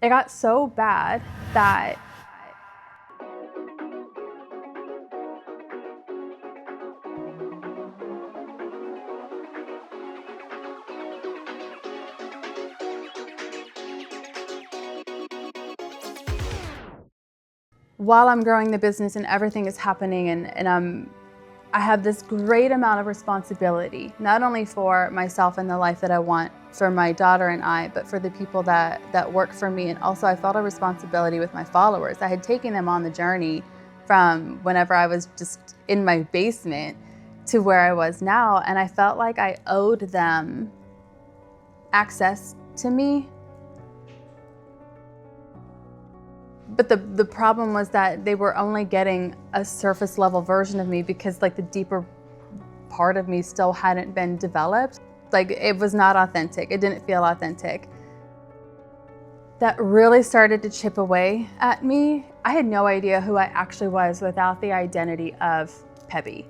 It got so bad that while I'm growing the business and everything is happening and I have this great amount of responsibility, not only for myself and the life that I want for my daughter and I, but for the people that work for me. And also I felt a responsibility with my followers. I had taken them on the journey from whenever I was just in my basement to where I was now. And I felt like I owed them access to me. But the problem was that they were only getting a surface level version of me because like the deeper part of me still hadn't been developed. Like it was not authentic. It didn't feel authentic. That really started to chip away at me. I had no idea who I actually was without the identity of Pebby.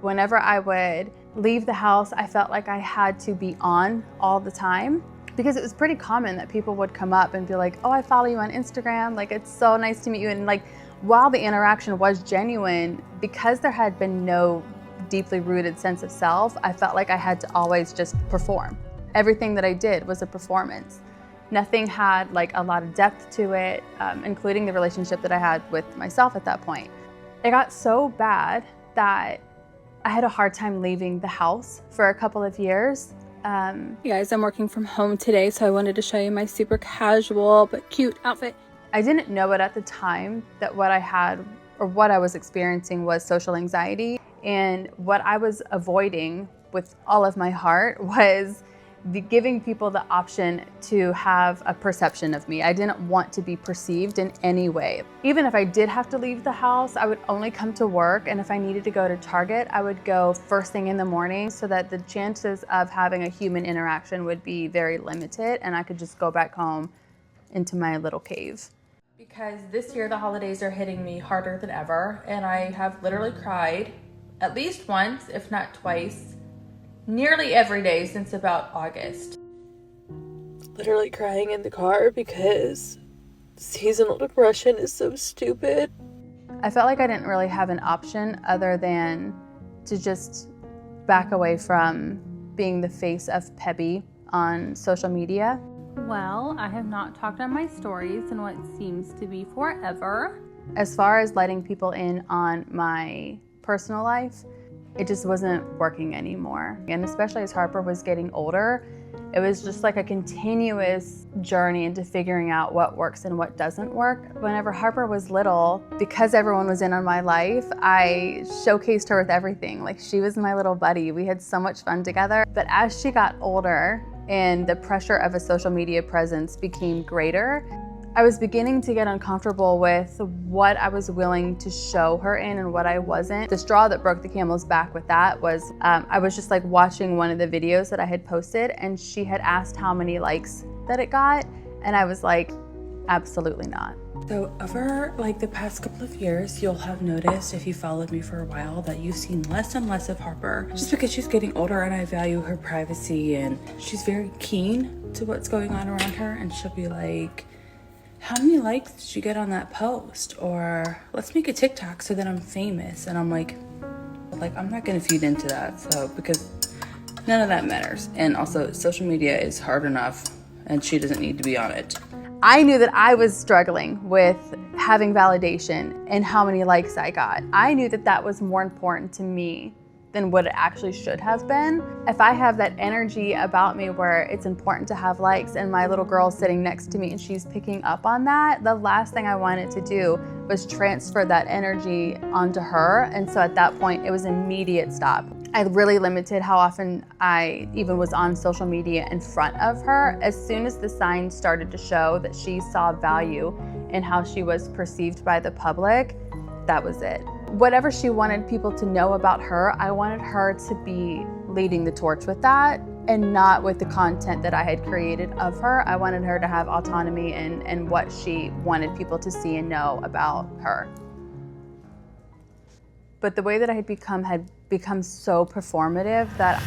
Whenever I would leave the house, I felt like I had to be on all the time. Because it was pretty common that people would come up and be like, oh, I follow you on Instagram. Like, it's so nice to meet you. And like, while the interaction was genuine, because there had been no deeply rooted sense of self, I felt like I had to always just perform. Everything that I did was a performance. Nothing had like a lot of depth to it, including the relationship that I had with myself at that point. It got so bad that I had a hard time leaving the house for a couple of years. Hey guys, I'm working from home today, so I wanted to show you my super casual but cute outfit. I didn't know it at the time that what I had or what I was experiencing was social anxiety, and what I was avoiding with all of my heart was giving people the option to have a perception of me. I didn't want to be perceived in any way. Even if I did have to leave the house, I would only come to work, and if I needed to go to Target, I would go first thing in the morning so that the chances of having a human interaction would be very limited and I could just go back home into my little cave. Because this year the holidays are hitting me harder than ever, and I have literally cried at least once, if not twice, nearly every day since about August. Literally crying in the car because seasonal depression is so stupid. I felt like I didn't really have an option other than to just back away from being the face of Pebby on social media. Well, I have not talked on my stories in what seems to be forever. As far as letting people in on my personal life, it just wasn't working anymore. And especially as Harper was getting older, it was just like a continuous journey into figuring out what works and what doesn't work. Whenever Harper was little, because everyone was in on my life, I showcased her with everything. Like, she was my little buddy. We had so much fun together. But as she got older and the pressure of a social media presence became greater, I was beginning to get uncomfortable with what I was willing to show her in and what I wasn't. The straw that broke the camel's back with that was I was just like watching one of the videos that I had posted, and she had asked how many likes that it got, and I was like, absolutely not. So over like the past couple of years, you'll have noticed, if you followed me for a while, that you've seen less and less of Harper, just because she's getting older and I value her privacy, and she's very keen to what's going on around her, and she'll be like, how many likes did you get on that post? Or let's make a TikTok so that I'm famous. And I'm like I'm not gonna feed into that, so, because none of that matters. And also, social media is hard enough and she doesn't need to be on it. I knew that I was struggling with having validation and how many likes I got. I knew that that was more important to me than what it actually should have been. If I have that energy about me where it's important to have likes, and my little girl's sitting next to me and she's picking up on that, the last thing I wanted to do was transfer that energy onto her. And so at that point, it was immediate stop. I really limited how often I even was on social media in front of her. As soon as the signs started to show that she saw value in how she was perceived by the public, that was it. Whatever she wanted people to know about her, I wanted her to be leading the torch with that, and not with the content that I had created of her. I wanted her to have autonomy in what she wanted people to see and know about her. But the way that I had become so performative that